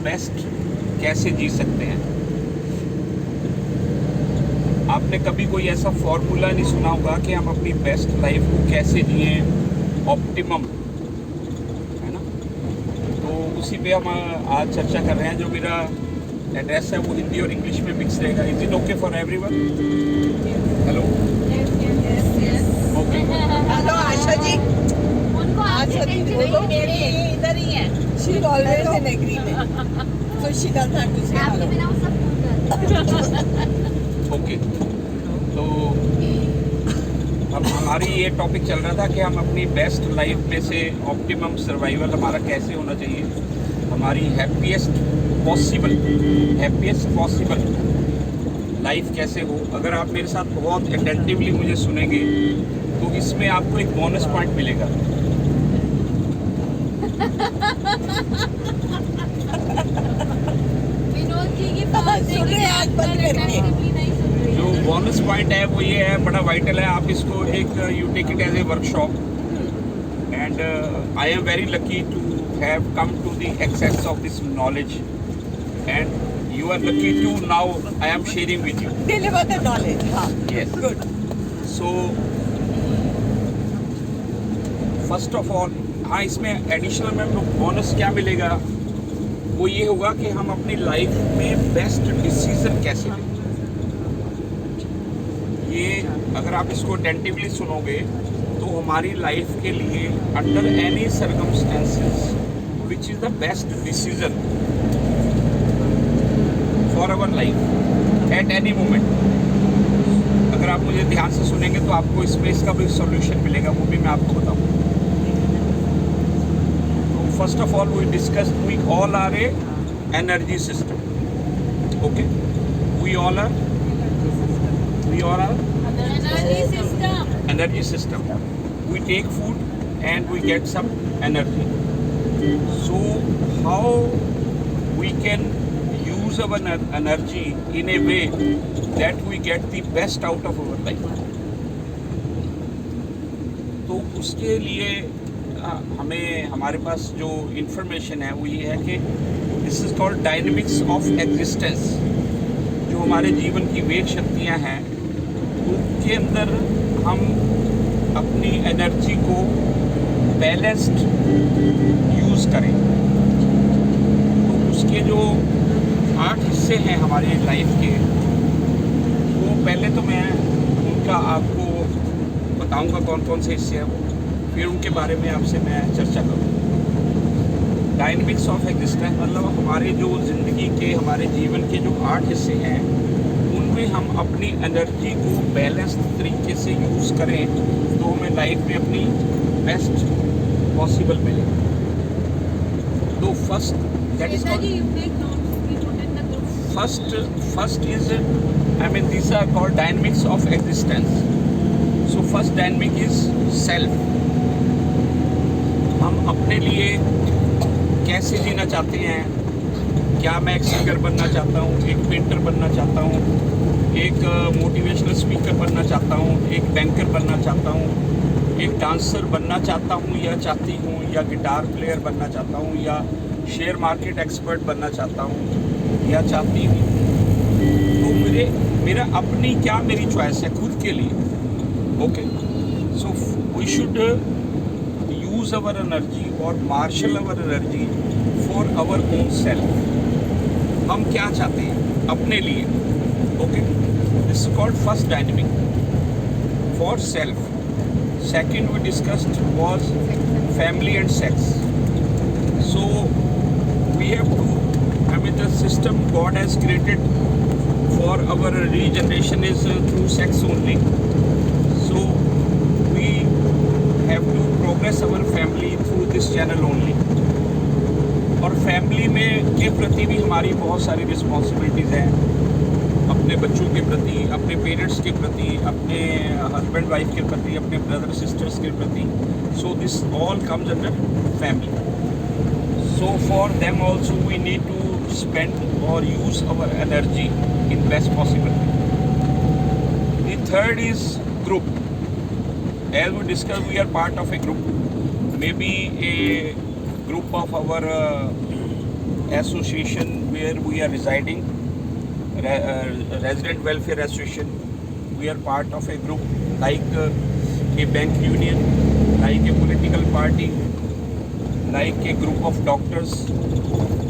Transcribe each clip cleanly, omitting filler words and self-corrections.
Best कैसे जी सकते हैं। आपने कभी कोई ऐसा फॉर्मूला नहीं सुना होगा कि हम अपनी बेस्ट लाइफ को कैसे जिए, ऑप्टिमम, है ना। तो उसी पे हम आज चर्चा कर रहे हैं। जो मेरा एड्रेस है वो हिंदी और इंग्लिश में मिक्स रहेगा। Is it okay for everyone? Hello, okay. Hello Asha ji, उनको आशा जी बोलो, इधर ही है। She is always in agreement, so she doesn't have to say आपके हेलो। बिना वो सब भूल जाते ओके, तो अब हमारी ये टॉपिक चल रहा था कि हम अपनी बेस्ट लाइफ में से ऑप्टिमम सर्वाइवल हमारा कैसे होना चाहिए, हमारी हैप्पीएस्ट पॉसिबल लाइफ कैसे हो। अगर आप मेरे साथ बहुत अटेंटिवली मुझे सुनेंगे तो इसमें आपको एक बोनस पॉइंट मिलेगा। विनोद जी की बात सुन रहे हैं आज बंद करके। नहीं सुन रही। जो बोनस पॉइंट है वो ये है, बड़ा वाइटल है। आप इसको एक you take it as a workshop and I am very lucky to have come to the access of this knowledge and you are lucky to now I am sharing with you. Deliver the knowledge. हाँ, Yes. Good. So first of all, हाँ, इसमें additional में bonus क्या मिलेगा वो ये होगा कि हम अपनी लाइफ में बेस्ट डिसीजन कैसे लें। ये अगर आप इसको अटेंटिवली सुनोगे तो हमारी लाइफ के लिए under any circumstances which is the best decision for our life at any moment. अगर आप मुझे ध्यान से सुनेंगे तो आपको इसमें इसका भी सॉल्यूशन मिलेगा, वो भी मैं आपको बताऊंगा। तो first of all we discuss, we all are a energy system. Okay, we all are energy system. We take food and we get some energy. So how we can use our energy in a way that we get the best out of our life। तो उसके लिए हमें हमारे पास जो information है वो ये है कि this is called dynamics of existence. जो हमारे जीवन की वेग शक्तियाँ हैं उनके अंदर हम अपनी एनर्जी को बैलेंस्ड यूज़ करें। तो उसके जो 8 हिस्से हैं हमारी लाइफ के, वो पहले तो मैं उनका आपको बताऊंगा कौन कौन से हिस्से हैं वो, फिर उनके बारे में आपसे मैं चर्चा करूँ। डायनेमिक्स ऑफ एग्जिस्टेंस मतलब हमारे जो ज़िंदगी के, हमारे जीवन के जो 8 हिस्से हैं उनमें हम अपनी एनर्जी को बैलेंस तरीके से यूज़ करें तो हमें लाइफ में अपनी बेस्ट पॉसिबल मिले। तो first that is first is these are called dynamics of existence. So first dynamic is self। हम अपने लिए कैसे जीना चाहते हैं। क्या मैं एक सिंगर बनना चाहता हूँ, एक पेंटर बनना चाहता हूँ, एक मोटिवेशनल स्पीकर बनना चाहता हूँ, एक बैंकर बनना चाहता हूँ, एक डांसर बनना चाहता हूँ या चाहती हूँ, या गिटार प्लेयर बनना चाहता हूँ, या शेयर मार्केट एक्सपर्ट बनना चाहता हूँ या चाहती हूँ। तो मेरा अपनी क्या मेरी चॉइस है खुद के लिए। Okay, so we should use our energy और marshal our energy for our own self. हम क्या चाहते हैं अपने लिए। Okay, this is called first dynamic for self. Second we discussed was family and sex. So we have to, the system God has created for our regeneration is through sex only. So we have to progress our family through this channel only। और family में के प्रति भी हमारी बहुत सारी responsibilities हैं, अपने बच्चों के प्रति, अपने पेरेंट्स के प्रति, अपने हस्बैंड वाइफ के प्रति, अपने ब्रदर सिस्टर्स के प्रति। So this all comes under family. So for them also we need to spend or use our energy in best possible way। The third is group। As we discussed, we are part of a group, maybe a group of our association where we are residing, resident welfare association. We are part of a group like a bank union, like a political party, like a group of doctors,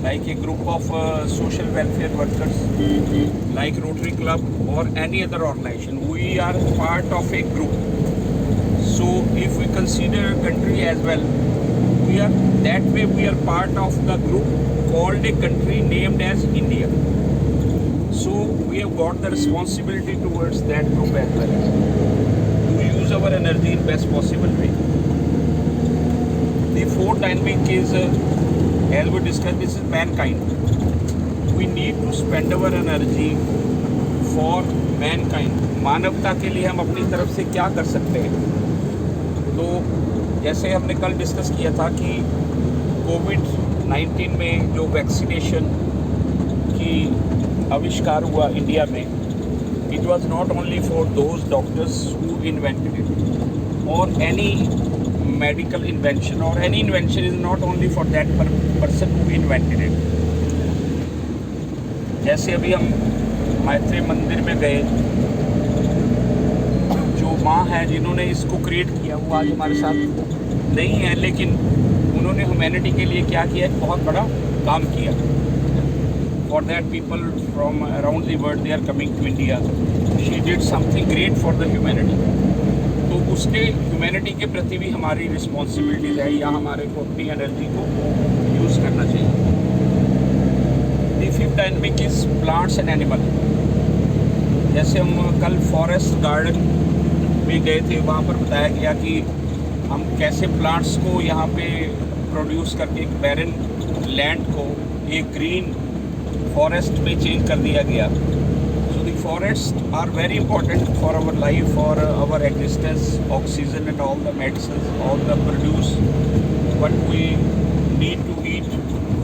like a group of social welfare workers, like Rotary Club or any other organization. We are part of a group. So if we consider country as well, we are that way, we are part of the group called a country named as India. So we have got the responsibility towards that group as well, to use our energy in best possible way. The fourth dynamic is, as we discussed, this is mankind. We need to spend our energy for mankind. मानवता के लिए हम अपनी तरफ से क्या कर सकते हैं? तो जैसे हमने कल डिस्कस किया था कि कोविड-19 में जो वैक्सीनेशन की आविष्कार हुआ इंडिया में, it was not only for those doctors who invented it, और any medical invention or any invention is not only for that person who invented it. जैसे अभी हम मैत्री मंदिर में गए, जो माँ है जिन्होंने इसको क्रिएट किया वो आज हमारे साथ नहीं है, लेकिन उन्होंने ह्यूमैनिटी के लिए क्या किया, एक बहुत बड़ा काम किया. For that people from around the world they are coming to India. She did something great for the humanity. तो उसके ह्यूमैनिटी के प्रति भी हमारी रिस्पॉन्सिबिलिटीज़ है, या हमारे को अपनी एनर्जी को यूज़ करना चाहिए. The fifth dynamic is plants and animal. जैसे हम कल फॉरेस्ट गार्डन में गए थे, वहाँ पर बताया गया कि हम कैसे प्लांट्स को यहाँ पे प्रोड्यूस करके एक बैरन लैंड को एक ग्रीन फॉरेस्ट में चेंज कर दिया गया. Forests are very important for our life, for our existence, oxygen and all the medicines, all the produce what we need to eat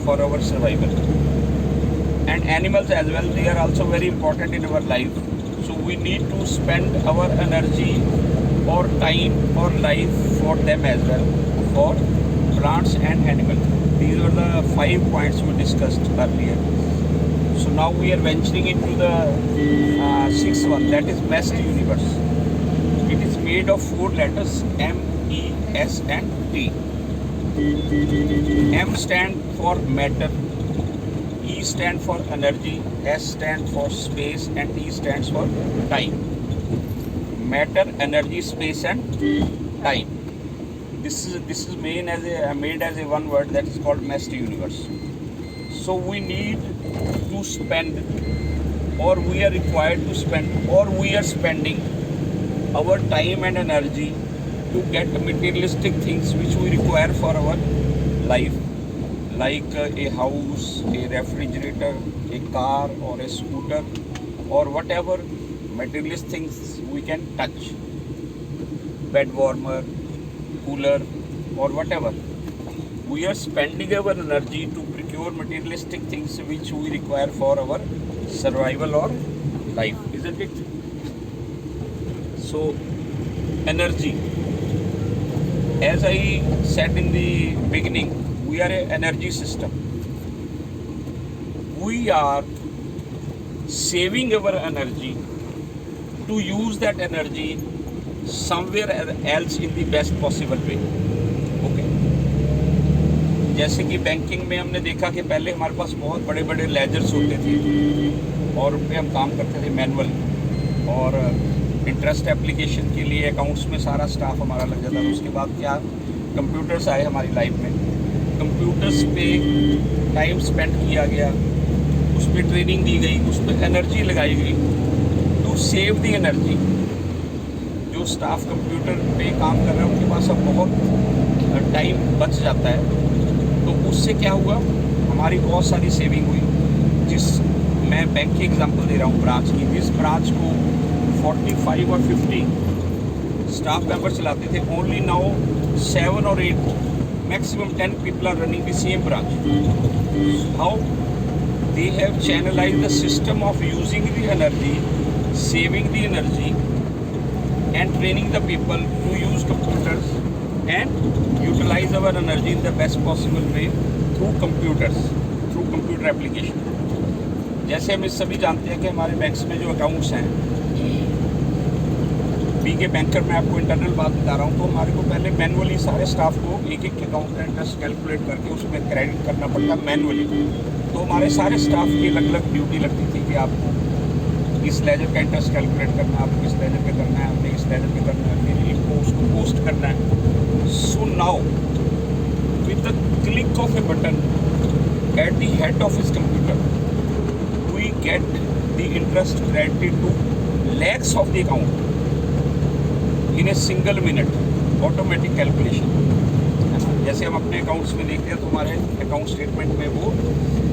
for our survival. And animals as well, they are also very important in our life. So we need to spend our energy or time or life for them as well, for plants and animals. These were the 5 points we discussed earlier. So now we are venturing into the sixth one, that is MEST universe. It is made of 4 letters, M, E, S and T. M stand for matter, E stand for energy, S stand for space and T stands for time. Matter, energy, space and time. This is made as a one word, that is called MEST universe. So we need to spend, or we are required to spend, or we are spending our time and energy to get materialistic things which we require for our life, like a house, a refrigerator, a car or a scooter, or whatever materialist things we can touch, bed warmer, cooler or whatever. We are spending our energy to procure materialistic things which we require for our survival or life, isn't it? So energy, as I said in the beginning, we are an energy system. We are saving our energy to use that energy somewhere else in the best possible way. Okay. जैसे कि banking में हमने देखा कि पहले हमारे पास बहुत बड़े बड़े लेजर्स होते थे और उन पर हम काम करते थे मैनुअल, और इंटरेस्ट एप्लीकेशन के लिए अकाउंट्स में सारा स्टाफ हमारा लग जाता था. उसके बाद क्या, कंप्यूटर्स आए हमारी लाइफ में. कंप्यूटर्स पे टाइम स्पेंड किया गया, उस पर ट्रेनिंग दी गई, उस पर एनर्जी लगाई गई टू सेव द एनर्जी. जो स्टाफ कंप्यूटर पे काम कर रहे हैं उनके पास अब बहुत टाइम बच जाता है. तो उससे क्या हुआ, हमारी बहुत सारी सेविंग हुई. जिस मैं बैंक की एग्जांपल दे रहा हूँ ब्रांच की, जिस ब्रांच को 45 और 50 स्टाफ मेंबर चलाते थे, ओनली नाउ 7 और 8 maximum 10 people are running the same branch. How they have channelized the system of using the energy, saving the energy and training the people to use computers and utilize our energy in the best possible way through computers, through through computer application. जैसे हम इस सभी जानते हैं कि हमारे banks में जो अकाउंट्स हैं, बी के बैंकर मैं आपको इंटरनल बात बता रहा हूँ, तो हमारे को पहले मैनुअली सारे स्टाफ को एक एक अकाउंट का इंटरेस्ट कैलकुलेट करके उसमें क्रेडिट करना पड़ता मैनुअली। तो हमारे सारे स्टाफ की अलग अलग ड्यूटी लगती थी कि आपको इस लेजर का इंटरेस्ट कैलकुलेट करना है, आपको इस लेजर पे करना है, आपने इस लेजर पे करना है, फिर इनको उसको पोस्ट करना है। So now with the click of a button at the head of his computer we get the interest credited to lakhs of the account in a single minute, automatic calculation। जैसे हम अपने accounts में देखते हैं तो हमारे account statement में वो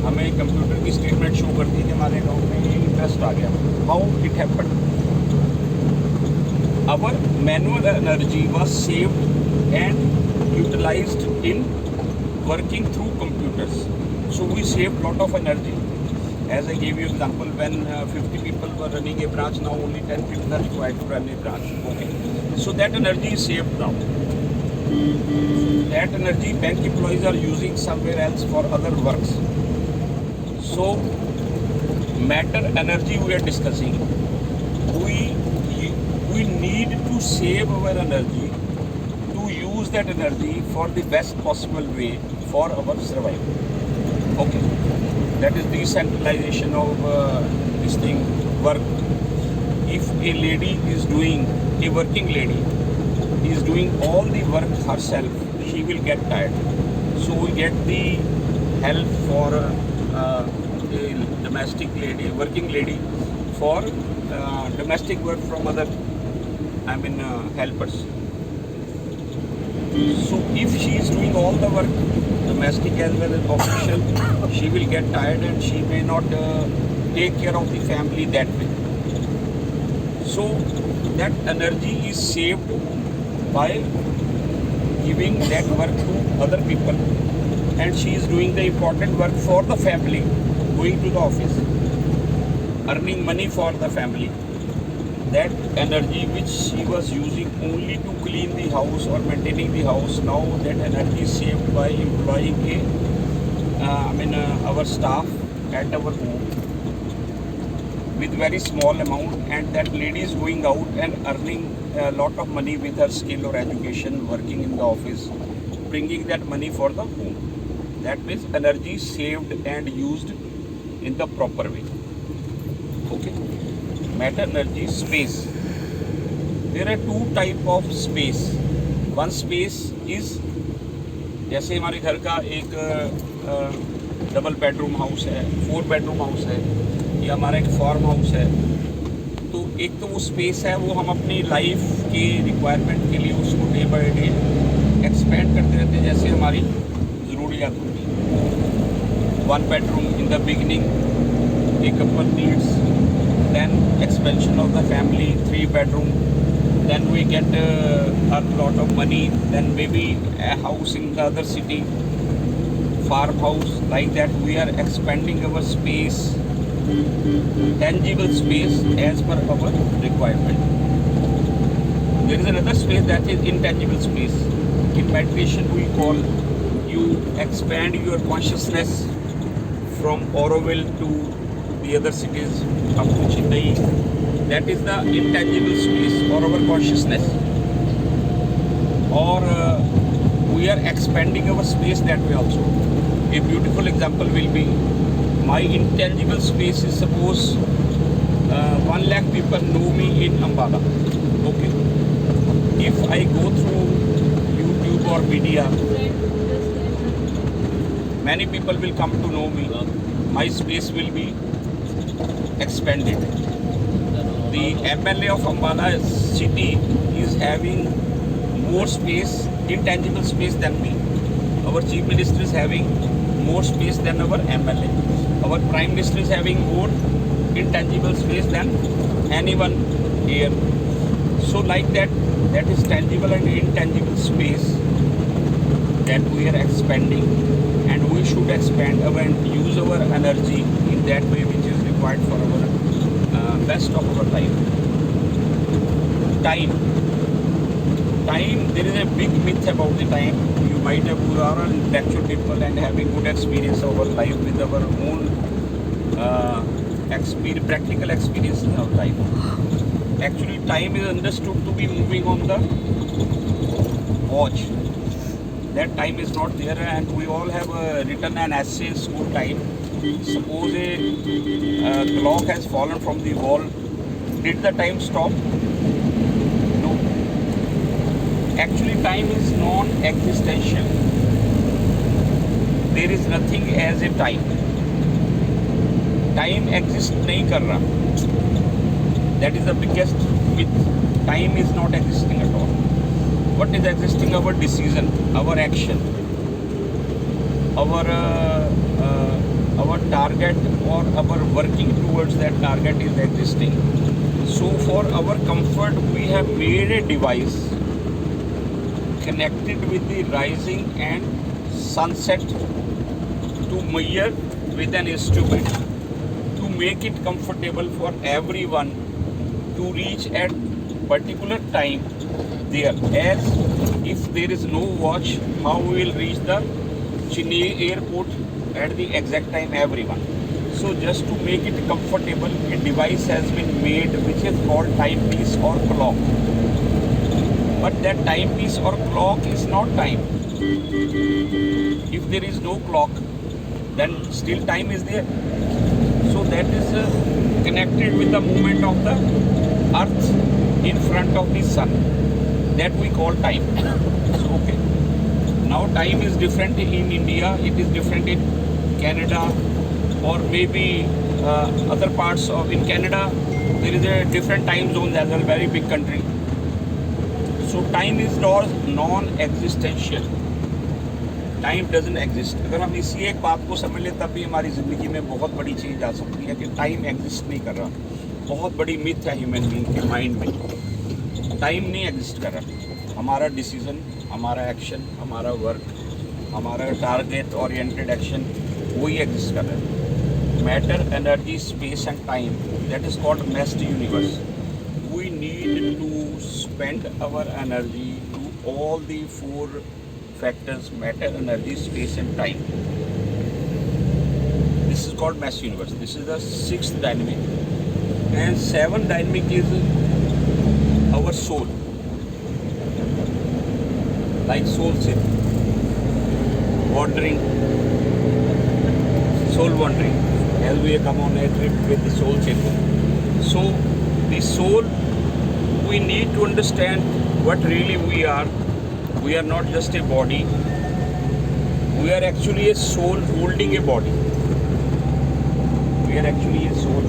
हमें कंप्यूटर की स्टेटमेंट शो करती है कि हमारे अकाउंट में ये इंटरेस्ट आ गया। How it happened? Our manual energy was saved and utilized in working through computers, so we save lot of energy. As I gave you example, when 50 people were running a branch, now only 10 people are required to run a branch. Okay, so that energy is saved now. That energy bank employees are using somewhere else for other works. So matter energy we are discussing. We need to save our energy to use that energy for the best possible way for our survival. Okay. That is decentralization of this thing, work. If a lady is doing, a working lady is doing all the work herself, she will get tired. So we get the help for a domestic lady, working lady, for domestic work from other, helpers. So if she is doing all the work, domestic as well as official, she will get tired and she may not take care of the family that way. So that energy is saved by giving that work to other people, and she is doing the important work for the family, going to the office, earning money for the family. That energy which she was using only to clean the house or maintaining the house, now that energy is saved by employing our staff at our home with very small amount, and that lady is going out and earning a lot of money with her skill or education, working in the office, bringing that money for the home. That means energy saved and used in the proper way. Okay. Matter, energy, space. There are two type of space. One space is, जैसे हमारे घर का एक double bedroom house है, 4 bedroom house है, या हमारा एक फार्म हाउस है। तो एक तो वो स्पेस है, वो हम अपनी लाइफ की रिक्वायरमेंट के लिए उसको डे बाय डे एक्सपेंड करते रहते हैं, जैसे हमारी ज़रूरियात होती। 1 bedroom in the beginning, a couple needs, then expansion of the family, 3 bedroom, then we get a lot of money, then maybe a house in the other city, farmhouse, like that we are expanding our space, tangible space as per our requirement. There is another space that is intangible space. In meditation we call, you expand your consciousness from Auroville to the other cities up to Chennai. That is the intangible space or our consciousness. Or we are expanding our space that way also. A beautiful example will be, my intangible space is, suppose 1 lakh people know me in Ambala. Okay. If I go through YouTube or media, many people will come to know me. My space will be expanded. The MLA of Ambala city is having more space, intangible space than me. Our chief minister is having more space than our MLA. Our prime minister is having more intangible space than anyone here. So like that, that is tangible and intangible space that we are expanding, and we should expand our and use our energy in that way which is required for our best of our life. Time. Time, there is a big myth about the time. You might have, you are an intellectual people and having good experience of our life with our own practical experiences of time. Actually, time is understood to be moving on the watch. That time is not there, and we all have written an essay in school time. Suppose a clock has fallen from the wall. Did the time stop? No. Actually, time is non-existential. There is nothing as a time. Time exists नहीं कर रहा. That is the biggest myth. Time is not existing at all. What is existing? Our decision, our action, our target, or our working towards that target is existing. So for our comfort, we have made a device connected with the rising and sunset to measure with an instrument to make it comfortable for everyone to reach at particular time there. As if there is no watch, how we will reach the Chennai airport at the exact time, everyone. So just to make it comfortable, a device has been made which is called timepiece or clock. But that timepiece or clock is not time. If there is no clock, then still time is there. So that is connected with the movement of the earth in front of the sun. That we call time. So, okay. Now time is different in India, it is different in Canada, or maybe other parts of, in Canada there is a different time zones as well, very big country. So time is non-existential. Time doesn't exist. अगर हम इसी एक बात को समझ लें तब भी हमारी ज़िंदगी में बहुत बड़ी चेंज आ सकती है कि टाइम एग्जिस्ट नहीं कर रहा. बहुत बड़ी मिथ है ह्यूमन बीइंग के माइंड में. टाइम नहीं एग्जिस्ट कर रहा. हमारा डिसीजन, हमारा एक्शन, हमारा वर्क, हमारा टारगेट ओरिएंटेड एक्शन वही एग्जिस्ट कर रहा है. Matter, energy, space and time, that is called messed universe. We need to spend our energy to all the four factors: matter, energy, space and time. This is called mass universe. This is the sixth dynamic, and seventh dynamic is our soul, like soul ship, wandering, soul wandering, as we come on a trip with the soul ship. So the soul, we need to understand what really we are. We are not just a body. We are actually a soul holding a body. We are actually a soul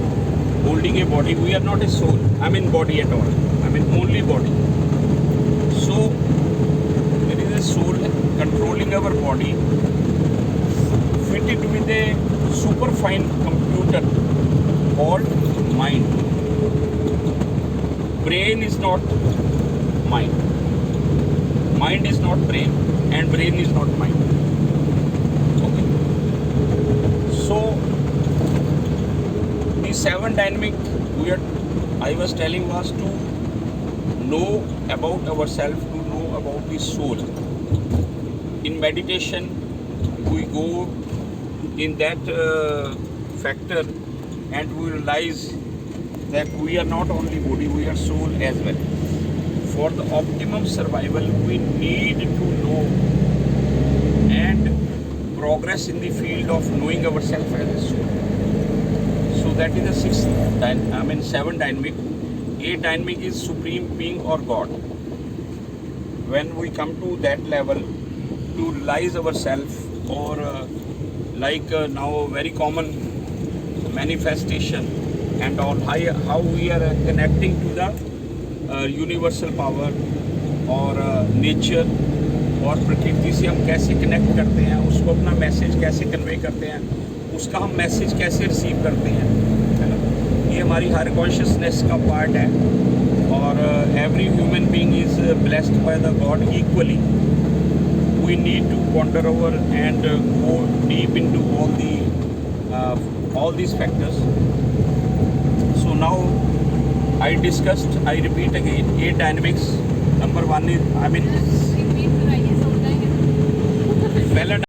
holding a body. We are not a soul. I mean body at all. I mean only body. So there is a soul controlling our body, fitted with a superfine computer called mind. Brain is not mind. Mind is not brain, and brain is not mind. Okay. So the seven dynamic I was telling was to know about ourselves, to know about the soul. In meditation, we go in that factor, and we realize that we are not only body, we are soul as well. For the optimum survival, we need to know and progress in the field of knowing ourselves as a soul. So that is the seven dynamic. Eight dynamic is supreme being or God. When we come to that level, to realize ourselves, or now very common manifestation and all, how we are connecting to the universal power और nature और प्रकृति से हम कैसे connect करते हैं, उसको अपना मैसेज कैसे कन्वे करते हैं, उसका हम मैसेज कैसे रिसीव करते हैं, है ना. ये हमारी हर कॉन्शियसनेस का पार्ट है. और every human being is blessed by the god equally. We need to ponder over and go deep into all these factors. So now I repeat again, 8 dynamics: number 1 is I mean repeat कराइए, समझाएंगे। पहला